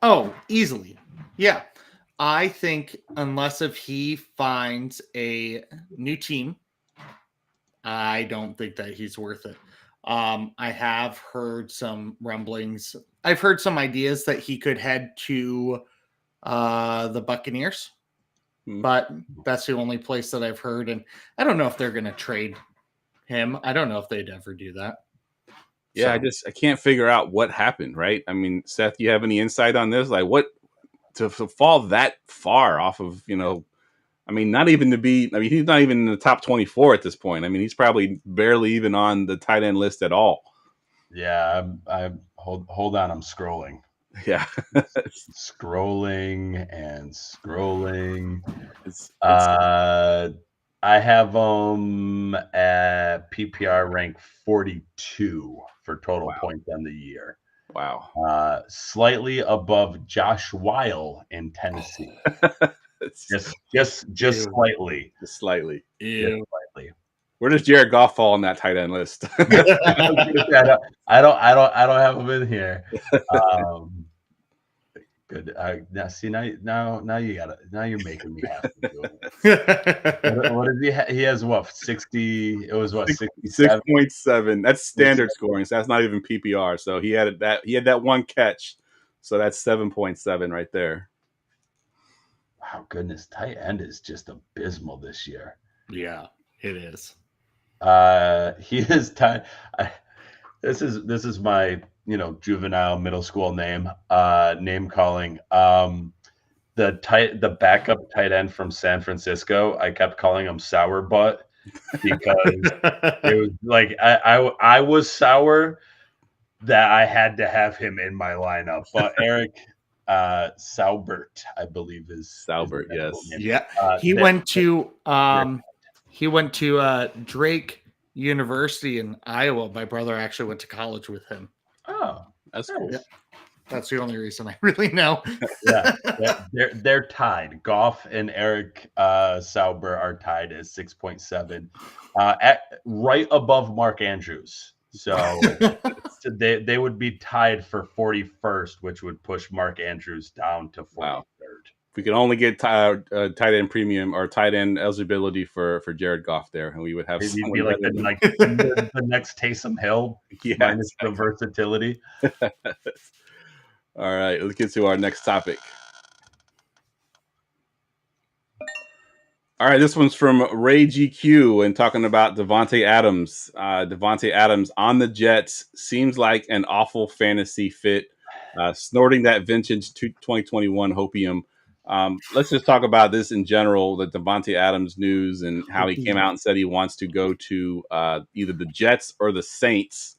Oh, easily. Yeah. I think unless if he finds a new team, I don't think that he's worth it. I have heard some rumblings. I've heard some ideas that he could head to the Buccaneers, but that's the only place that I've heard. And I don't know if they're going to trade him. I don't know if they'd ever do that. Yeah, I can't figure out what happened, right? I mean, Seth, you have any insight on this? Like, what to fall that far off of, not even to be, he's not even in the top 24 at this point. He's probably barely even on the tight end list at all. Yeah, I hold on. I'm scrolling. Yeah. Scrolling. I have him at PPR rank 42 for total points on the year. Wow. Slightly above Josh Weil in Tennessee. Just slightly. Just slightly. Ew. Just slightly. Where does Jared Goff fall on that tight end list? I don't have him in here. Good. Now you're making me have to do it. What is he? He has what? 60. It was what? 6.7. That's standard scoring. So that's not even PPR. So he had that one catch. So that's 7.7 right there. Oh goodness, tight end is just abysmal this year. Yeah, it is. He is tight. This is my juvenile middle school name calling. The backup tight end from San Francisco, I kept calling him Sour Butt because it was like I was sour that I had to have him in my lineup. But Eric Saubert, I believe is Saubert, his yes. name. Yeah, he went to Drake University in Iowa. My brother actually went to college with him. Oh, That's cool. Yeah. That's the only reason I really know. Yeah, they're tied. Goff and Eric Sauber are tied at 6.7, right above Mark Andrews. So they would be tied for 41st, which would push Mark Andrews down to 43rd. Wow. If we could only get tight end premium or tight end eligibility for Jared Goff there, and we would have He'd someone be like better than the next Taysom Hill, Yeah, minus the versatility. All right, let's get to our next topic. All right, this one's from Ray GQ and talking about Davante Adams. Davante Adams on the Jets seems like an awful fantasy fit, snorting that vintage 2021 hopium. Let's just talk about this in general, the Davante Adams news and how he came out and said he wants to go to either the Jets or the Saints.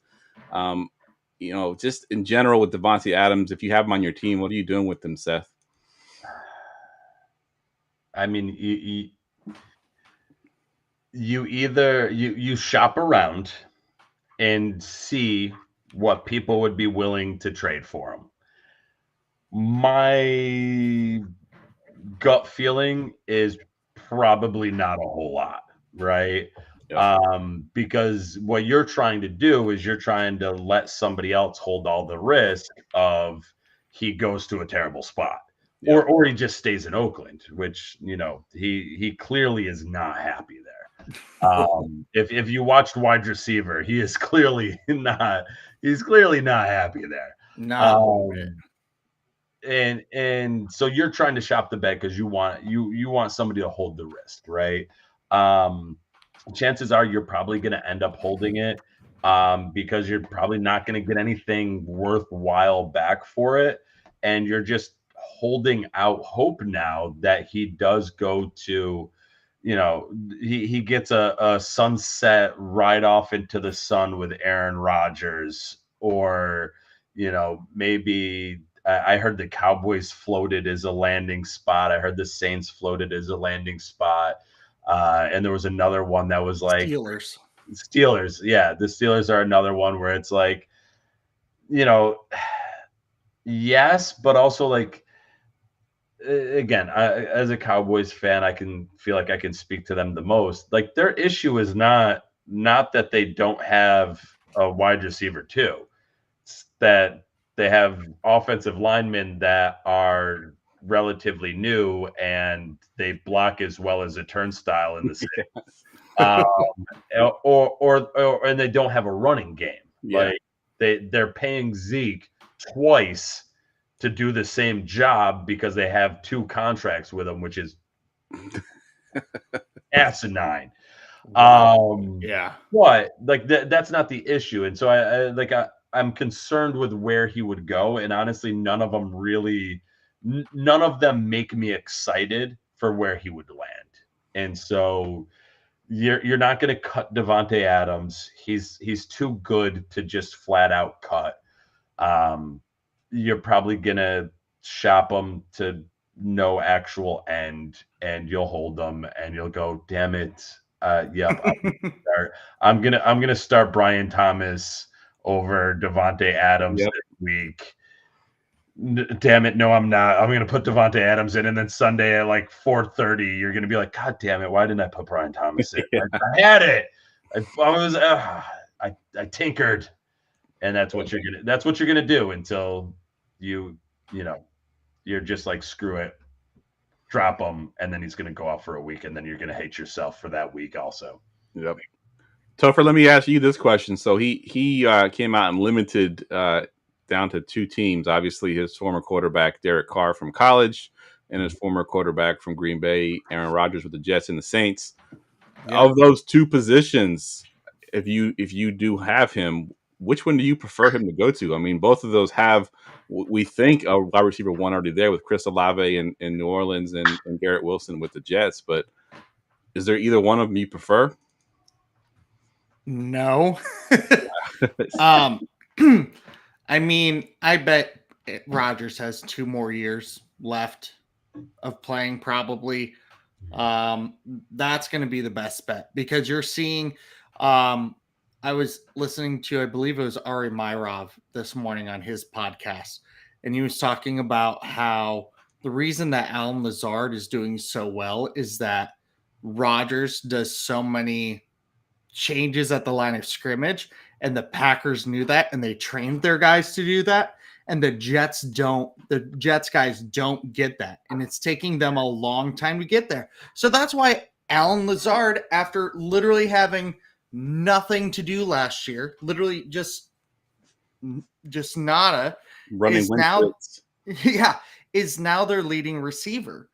Just in general with Davante Adams, if you have him on your team, what are you doing with them, Seth? I mean, you either you shop around and see what people would be willing to trade for him. My gut feeling is probably not a whole lot, right? Because what you're trying to do is you're trying to let somebody else hold all the risk of he goes to a terrible spot, or he just stays in Oakland, which he clearly is not happy there. If you watched wide receiver, he is clearly not. He's clearly not happy there. No. And so you're trying to shop the bed because you want somebody to hold the risk, right? Chances are you're probably going to end up holding it because you're probably not going to get anything worthwhile back for it. And you're just holding out hope now that he does go to, he gets a sunset ride off into the sun with Aaron Rodgers, or, maybe I heard the Cowboys floated as a landing spot. I heard the Saints floated as a landing spot. And there was another one that was like Steelers. Yeah, the Steelers are another one where it's like, yes, but also like, again, as a Cowboys fan, I can feel like I can speak to them the most. Like, their issue is not that they don't have a wide receiver too. It's that they have offensive linemen that are relatively new and they block as well as a turnstile in the city. And they don't have a running game. Yeah. Like they're paying Zeke twice to do the same job because they have 2 contracts with him, which is asinine. Yeah, but like that's not the issue, and so I'm concerned with where he would go, and honestly, none of them make me excited for where he would land. And so you're not going to cut Davante Adams. He's too good to just flat out cut. You're probably going to shop him to no actual end, and you'll hold them and you'll go, damn it. I'm gonna start Bryan Thomas over Davante Adams this week. Damn it, no, I'm not. I'm gonna put Davante Adams in, and then Sunday at like 4:30, you're gonna be like, God damn it, why didn't I put Bryan Thomas in? I had it. I tinkered, and that's what you're gonna do until you're just like, screw it. Drop him, and then he's going to go out for a week, and then you're going to hate yourself for that week also. Yep. Topher, let me ask you this question. So he came out and limited down to 2 teams. Obviously, his former quarterback, Derek Carr from college, and his former quarterback from Green Bay, Aaron Rodgers with the Jets and the Saints. Yeah. Of those two positions, if you do have him, which one do you prefer him to go to? I mean, both of those have, we think, a wide receiver one already there with Chris Olave in New Orleans and Garrett Wilson with the Jets. But is there either one of them you prefer? No. I mean, I bet Rodgers has 2 more years left of playing probably. That's going to be the best bet because you're seeing I was listening to, I believe it was Ari Myrov this morning on his podcast, and he was talking about how the reason that Allen Lazard is doing so well is that Rodgers does so many changes at the line of scrimmage, and the Packers knew that, and they trained their guys to do that. And the Jets don't, the Jets guys don't get that. And it's taking them a long time to get there. So that's why Allen Lazard, after literally having nothing to do last year, literally just nada, Running is now, Winfrey. is now their leading receiver.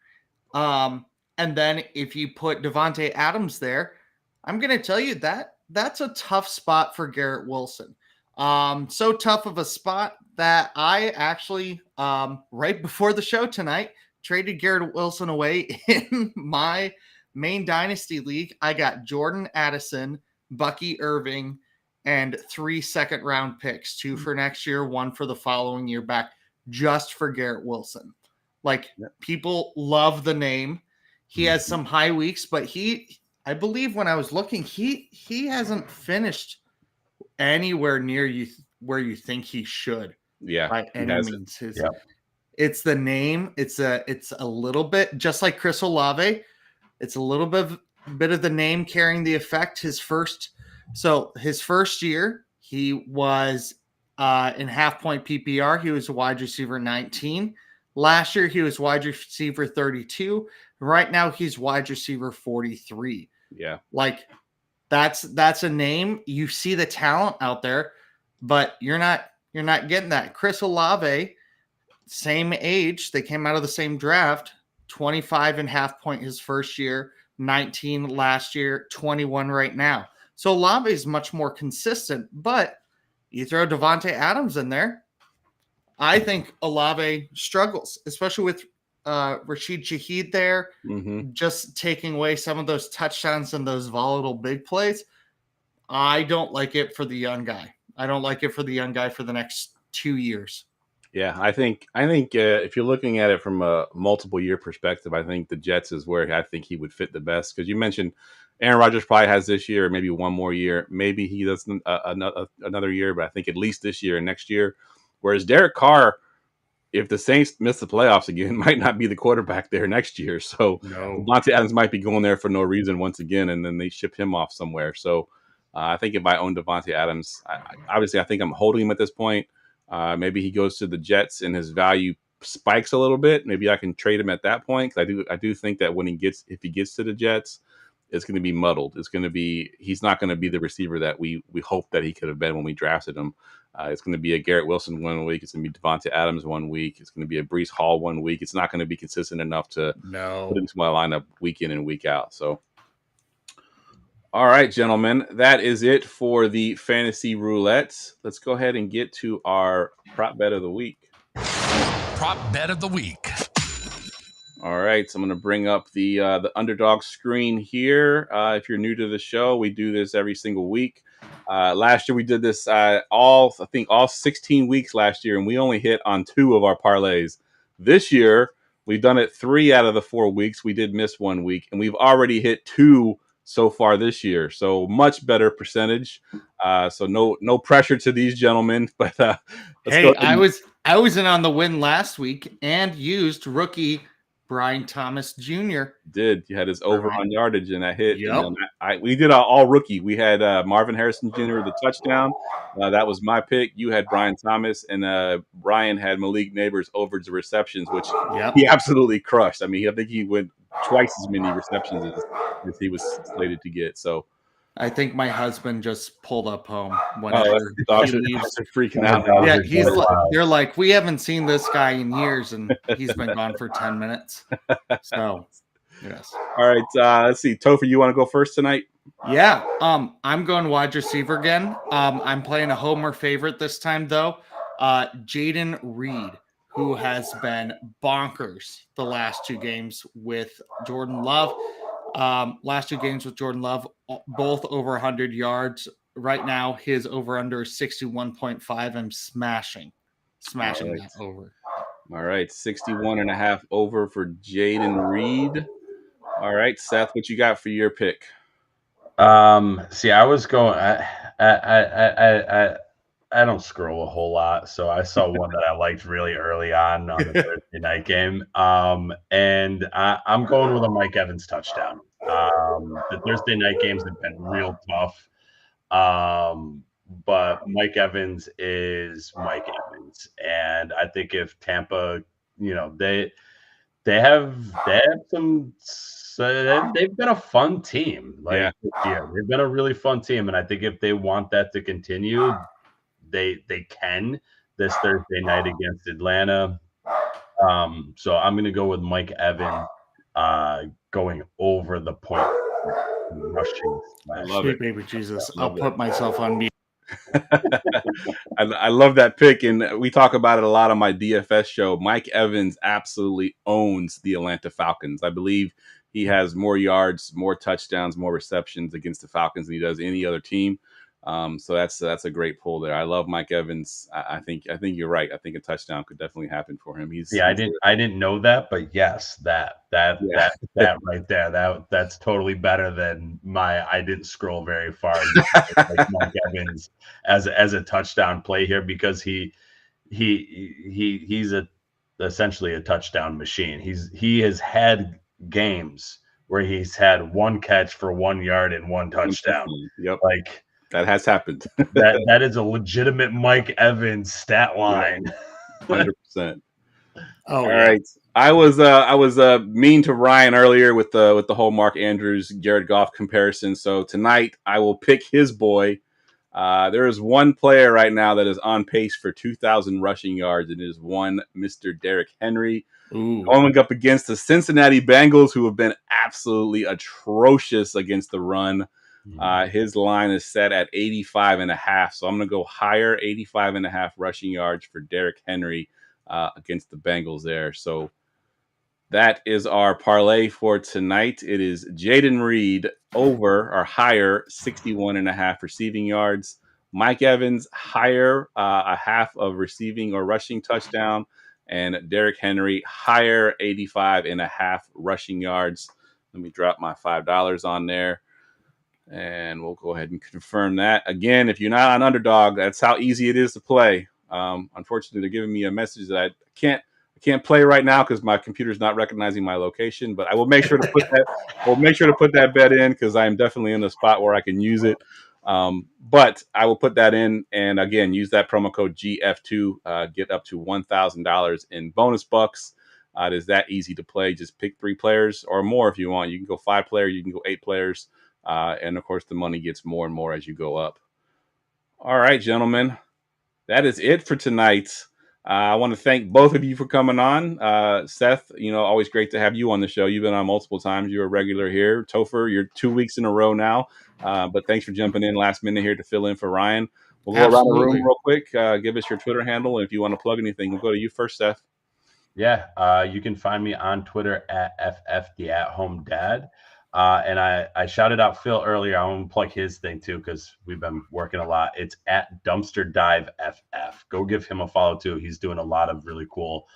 And then if you put Davante Adams there, I'm going to tell you that that's a tough spot for Garrett Wilson. So tough of a spot that I actually, right before the show tonight, traded Garrett Wilson away in my main dynasty league. I got Jordan Addison, Bucky Irving, and 3 second-round picks, 2 for next year, 1 for the following year back, just for Garrett Wilson. People love the name. He has some high weeks, but I believe when I was looking, he hasn't finished anywhere near where you think he should. Yeah, by any means. Yeah. It's the name. It's a little bit just like Chris Olave. It's a little bit of the name carrying the effect. His first year, he was in half-point PPR. He was wide receiver 19. Last year, he was wide receiver 32. Right now, he's wide receiver 43. Yeah. That's a name. You see the talent out there, but you're not getting that. Chris Olave, same age. They came out of the same draft, 25 and half point his first year, 19 last year, 21 right now. So Olave is much more consistent, but you throw Davante Adams in there, I think Olave struggles, especially with Rashid Shaheed there, just taking away some of those touchdowns and those volatile big plays. I don't like it for the young guy. I don't like it for the young guy for the next 2 years. Yeah, I think if you're looking at it from a multiple year perspective, I think the Jets is where I think he would fit the best. Because you mentioned Aaron Rodgers probably has this year, or maybe one more year. Maybe he doesn't another year, but I think at least this year and next year. Whereas Derek Carr, if the Saints miss the playoffs again, might not be the quarterback there next year. So Davante Adams might be going there for no reason once again, and then they ship him off somewhere. So I think if I own Davante Adams, obviously I think I'm holding him at this point. Maybe he goes to the Jets and his value spikes a little bit. Maybe I can trade him at that point. Because I do think that if he gets to the Jets, it's going to be muddled. He's not going to be the receiver that we hoped that he could have been when we drafted him. It's going to be a Garrett Wilson 1 week. It's going to be Davante Adams 1 week. It's going to be a Breece Hall 1 week. It's not going to be consistent enough to put into my lineup week in and week out. So, all right, gentlemen, that is it for the fantasy roulette. Let's go ahead and get to our prop bet of the week. Prop bet of the week. All right, so I'm going to bring up the Underdog screen here. If you're new to the show, we do this every single week. Last year we did this all 16 weeks last year, and we only hit on 2 of our parlays. This year we've done it 3 out of the 4 weeks. We did miss 1 week, and we've already hit 2 so far this year. So much better percentage. So no pressure to these gentlemen. But hey, I was in on the win last week and used rookie Bryan Thomas Jr. You had his over on yardage and that hit. Yep. We did all rookie. We had Marvin Harrison Jr. the touchdown. That was my pick. You had Bryan Thomas, and Brian had Malik Neighbors over the receptions, which he absolutely crushed. I mean, I think he went twice as many receptions as he was slated to get. So I think my husband just pulled up home Oh, whenever the dogs he are leaves. freaking out. Yeah, Dogs are he's going wild. they're like, we haven't seen this guy in years, and he's been gone for 10 minutes. So, yes. All right, let's see. Topher, you want to go first tonight? Yeah, I'm going wide receiver again. I'm playing a homer favorite this time though. Jaden Reed, who has been bonkers the last two games with Jordan Love. Last two games with Jordan Love, both over 100 yards. Right now, his over under is 61.5. I'm smashing that over. All right, 61.5 over for Jaden Reed. All right, Seth, what you got for your pick? See, I was going. I don't scroll a whole lot, so I saw one that I liked really early on the Thursday night game. And I'm going with a Mike Evans touchdown. The Thursday night games have been real tough. But Mike Evans is Mike Evans, and I think if Tampa, they have some. So they've been a fun team. This year. They've been a really fun team, and I think if they want that to continue, they can this Thursday night against Atlanta. So I'm going to go with Mike Evans going over the point rushing. I love Sweet it. baby Jesus. I'll put myself on mute. I love that pick, and we talk about it a lot on my DFS show. Mike Evans absolutely owns the Atlanta Falcons. I believe he has more yards, more touchdowns, more receptions against the Falcons than he does any other team. So that's a great pull there. I love Mike Evans. I think you're right. I think a touchdown could definitely happen for him. I didn't know that, but yes, that right there, that's totally better than I didn't scroll very far. Like Mike Evans as a touchdown play here, because he's essentially a touchdown machine. He has had games where he's had one catch for 1 yard and one touchdown. Yep. Like that has happened. that is a legitimate Mike Evans stat line. 100%. Oh, all right. I was mean to Ryan earlier with the whole Mark Andrews Jared Goff comparison. So tonight I will pick his boy. There is one player right now that is on pace for 2,000 rushing yards, and it is one Mr. Derrick Henry. Going up against the Cincinnati Bengals, who have been absolutely atrocious against the run. His line is set at 85.5, so I'm going to go higher, 85.5 rushing yards for Derrick Henry against the Bengals there. So that is our parlay for tonight. It is Jaden Reed over or higher, 61.5 receiving yards. Mike Evans higher, a half of receiving or rushing touchdown. And Derrick Henry higher, 85.5 rushing yards. Let me drop my $5 on there. And we'll go ahead and confirm that. Again, if you're not on Underdog, that's how easy it is to play. Unfortunately, they're giving me a message that I can't play right now because my computer's not recognizing my location. But I will make sure to put that. We'll make sure to put that bet in because I am definitely in the spot where I can use it. But I will put that in, and again, use that promo code GF2. Get up to $1,000 in bonus bucks. It is that easy to play. Just pick 3 players or more if you want. You can go 5 players. You can go 8 players. And of course, the money gets more and more as you go up. All right, gentlemen, that is it for tonight. I want to thank both of you for coming on. Seth, always great to have you on the show. You've been on multiple times. You're a regular here. Topher, you're 2 weeks in a row now. But thanks for jumping in last minute here to fill in for Ryan. We'll go around the room real quick. Give us your Twitter handle. And if you want to plug anything, we'll go to you first, Seth. Yeah, you can find me on Twitter at FFTheAtHomeDad. And I shouted out Phil earlier. I want to plug his thing too because we've been working a lot. It's at Dumpster Dive FF. Go give him a follow too. He's doing a lot of really cool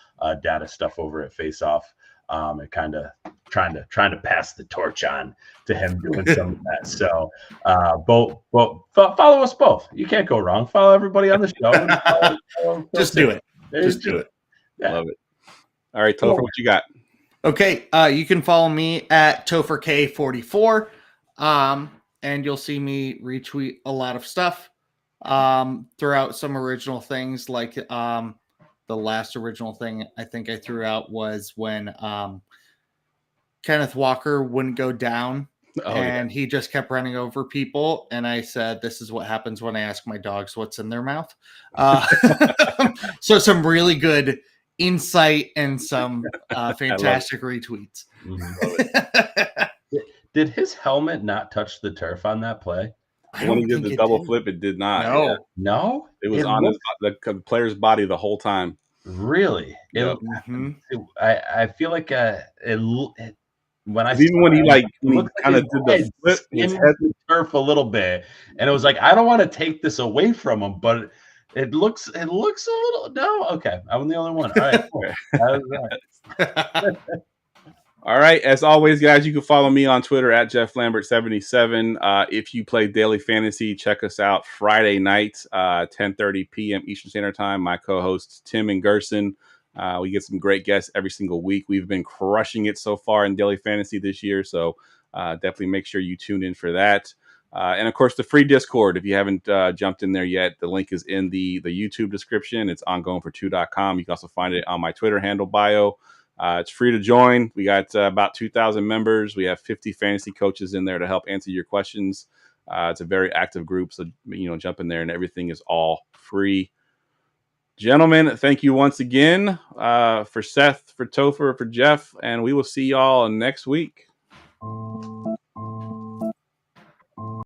data stuff over at Face Off. And kind of trying to pass the torch on to him doing some of that. So both follow us both. You can't go wrong. Follow everybody on the show. Just do it. Just do it. Yeah. Love it. All right, Topher, what you got? Okay, you can follow me at TopherK44, and you'll see me retweet a lot of stuff, throw out some original things, like the last original thing I think I threw out was when Kenneth Walker wouldn't go down and he just kept running over people. And I said, this is what happens when I ask my dogs what's in their mouth. So some really good insight and some fantastic retweets. Did his helmet not touch the turf on that play? When he did the double flip, it did not. No. Yeah. No? It was on the player's body the whole time. Really? Yep. I feel like when I even when he kind of did the flip, his head the turf a little bit, and it was like, I don't want to take this away from him, but it looks a little. No, okay, I'm the only one. All right, cool. All right. As always, guys, you can follow me on Twitter at JeffLambert77. If you play daily fantasy, check us out Friday nights, 10:30 p.m. Eastern Standard Time. My co-hosts Tim and Gerson. We get some great guests every single week. We've been crushing it so far in daily fantasy this year, so definitely make sure you tune in for that. And of course, the free Discord. If you haven't jumped in there yet, the link is in the YouTube description. It's on GoingFor2.com. You can also find it on my Twitter handle bio. It's free to join. We got about 2,000 members. We have 50 fantasy coaches in there to help answer your questions. It's a very active group, so jump in there, and everything is all free. Gentlemen, thank you once again for Seth, for Topher, for Jeff, and we will see y'all next week.